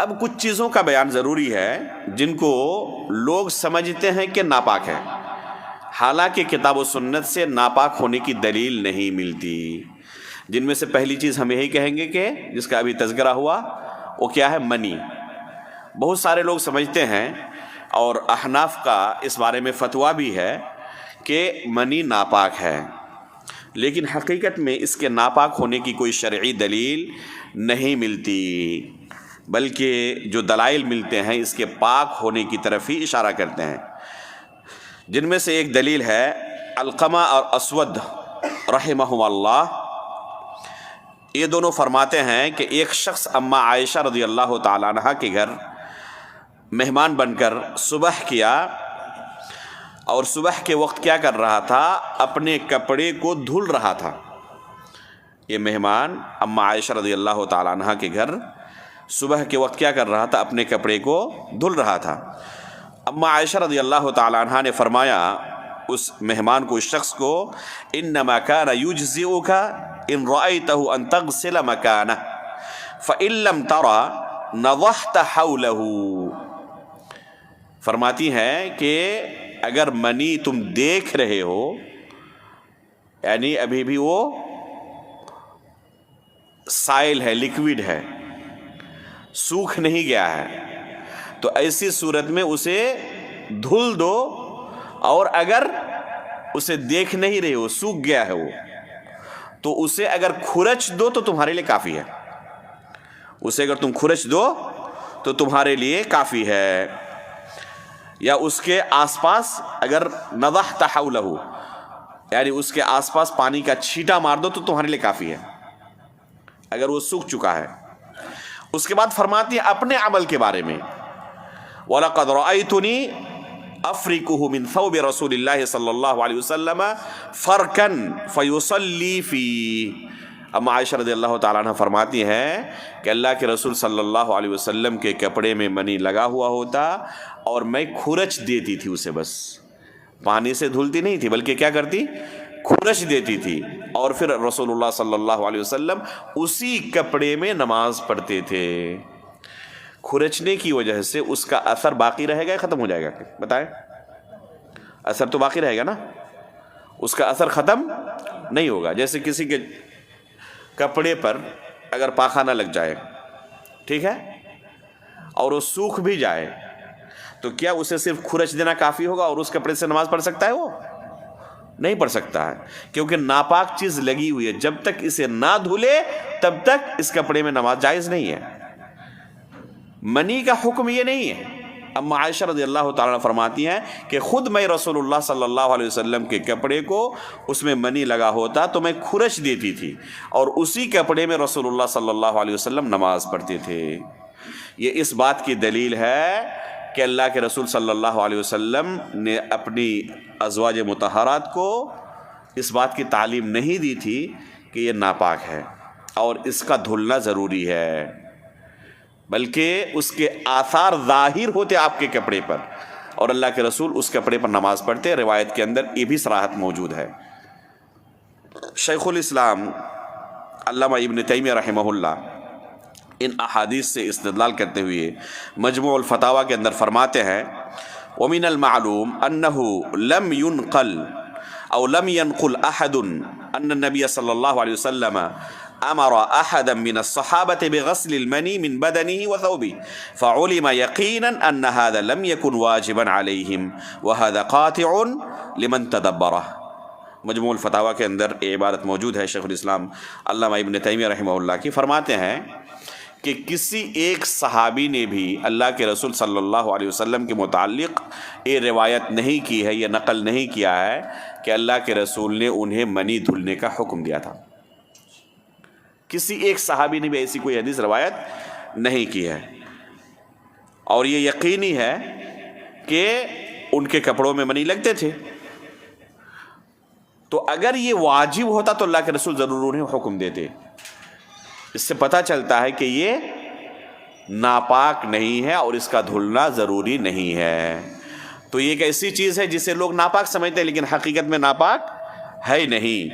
اب کچھ چیزوں کا بیان ضروری ہے جن کو لوگ سمجھتے ہیں کہ ناپاک ہے، حالانکہ کتاب و سنت سے ناپاک ہونے کی دلیل نہیں ملتی. جن میں سے پہلی چیز ہم یہی کہیں گے کہ جس کا ابھی تذکرہ ہوا وہ کیا ہے؟ منی. بہت سارے لوگ سمجھتے ہیں اور احناف کا اس بارے میں فتویٰ بھی ہے کہ منی ناپاک ہے، لیکن حقیقت میں اس کے ناپاک ہونے کی کوئی شرعی دلیل نہیں ملتی، بلکہ جو دلائل ملتے ہیں اس کے پاک ہونے کی طرف ہی اشارہ کرتے ہیں. جن میں سے ایک دلیل ہے علقمہ اور اسود رحمہم اللہ. یہ دونوں فرماتے ہیں کہ ایک شخص اما عائشہ رضی اللہ تعالیٰ عنہ کے گھر مہمان بن کر صبح کیا، اور صبح کے وقت کیا کر رہا تھا؟ اپنے کپڑے کو دھل رہا تھا. یہ مہمان اما عائشہ رضی اللہ تعالیٰ عنہ کے گھر صبح کے وقت کیا کر رہا تھا؟ اپنے کپڑے کو دھل رہا تھا. اما عائشہ رضی اللہ تعالیٰ عنہ نے فرمایا اس مہمان کو، اس شخص کو، انما کان یجزئک ان رأیتہ ان تغسل مکانہ فإن لم تر نضحت حولہ. فرماتی ہیں کہ اگر منی تم دیکھ رہے ہو، یعنی ابھی بھی وہ سائل ہے، لیکوڈ ہے، سوکھ نہیں گیا ہے، تو ایسی صورت میں اسے دھل دو، اور اگر اسے دیکھ نہیں رہے ہو، سوکھ گیا ہے وہ، تو اسے اگر کھرچ دو تو تمہارے لیے کافی ہے. اسے اگر تم کھرچ دو تو تمہارے لیے کافی ہے. یا اس کے آس پاس اگر نضحت حولہ، یعنی اس کے آس پاس پانی کا چھینٹا مار دو تو تمہارے لیے کافی ہے اگر وہ سوکھ چکا ہے. اس کے بعد فرماتی ہے اپنے عمل کے بارے میں، وَلَقَدْ رَأَيْتُنِي أَفْرِكُهُ مِنْ ثَوْبِ رَسُولِ اللَّهِ صلی اللہ علیہ وسلم فَرْكًا فَيُصَلِّي فِيهِ. اما عائشہ رضی اللہ تعالیٰ عنہ فرماتی ہیں کہ اللہ کے رسول صلی اللہ علیہ وسلم کے کپڑے میں منی لگا ہوا ہوتا اور میں کھرچ دیتی تھی اسے، بس پانی سے دھلتی نہیں تھی بلکہ کیا کرتی؟ کھرچ دیتی تھی، اور پھر رسول اللہ صلی اللہ علیہ وسلم اسی کپڑے میں نماز پڑھتے تھے. کھرچنے کی وجہ سے اس کا اثر باقی رہے گا یا ختم ہو جائے گا؟ بتائیں. اثر تو باقی رہے گا نا، اس کا اثر ختم نہیں ہوگا. جیسے کسی کے کپڑے پر اگر پاخانہ لگ جائے، ٹھیک ہے، اور وہ سوکھ بھی جائے، تو کیا اسے صرف کھرچ دینا کافی ہوگا اور اس کپڑے سے نماز پڑھ سکتا ہے؟ وہ نہیں پڑھ سکتا ہے، کیونکہ ناپاک چیز لگی ہوئی ہے. جب تک اسے نہ دھلے تب تک اس کپڑے میں نماز جائز نہیں ہے. منی کا حکم یہ نہیں ہے. اما عائشہ رضی اللہ تعالیٰ عنہ فرماتی ہیں کہ خود میں رسول اللہ صلی اللہ علیہ وسلم کے کپڑے کو اس میں منی لگا ہوتا تو میں کھرچ دیتی تھی، اور اسی کپڑے میں رسول اللہ صلی اللہ علیہ وسلم نماز پڑھتے تھے. یہ اس بات کی دلیل ہے کہ اللہ کے رسول صلی اللہ علیہ وسلم نے اپنی ازواج مطہرات کو اس بات کی تعلیم نہیں دی تھی کہ یہ ناپاک ہے اور اس کا دھلنا ضروری ہے، بلکہ اس کے آثار ظاہر ہوتے آپ کے کپڑے پر، اور اللہ کے رسول اس کپڑے پر نماز پڑھتے. روایت کے اندر یہ بھی صراحت موجود ہے. شیخ الاسلام علامہ ابن تیمیہ رحمہ اللہ ان احادیث سے استدلال کرتے ہوئے مجموع الفتاوی کے اندر فرماتے ہیں وَمِنَ الْمَعْلُومِ أَنَّهُ لَمْ يُنْقَلْ أو لم ينقل أحد أن النبي صلى الله عليه وسلم أمر أحدا من الصحابة بغسل المني من بدنه وثوبه فعلم يقينا أن هذا لم يكن واجبا عليهم وهذا قاطع لمن تدبره. مجموع الفتاوی کے اندر یہ عبارت موجود ہے شیخ الاسلام علامہ ابن تیمیہ رحمہ اللہ کی. فرماتے ہیں کہ کسی ایک صحابی نے بھی اللہ کے رسول صلی اللہ علیہ وسلم کے متعلق یہ روایت نہیں کی ہے، یہ نقل نہیں کیا ہے کہ اللہ کے رسول نے انہیں منی دھلنے کا حکم دیا تھا. کسی ایک صحابی نے بھی ایسی کوئی حدیث روایت نہیں کی ہے، اور یہ یقینی ہے کہ ان کے کپڑوں میں منی لگتے تھے. تو اگر یہ واجب ہوتا تو اللہ کے رسول ضرور انہیں حکم دیتے. اس سے پتہ چلتا ہے کہ یہ ناپاک نہیں ہے اور اس کا دھلنا ضروری نہیں ہے. تو یہ ایک ایسی چیز ہے جسے لوگ ناپاک سمجھتے ہیں لیکن حقیقت میں ناپاک ہے نہیں.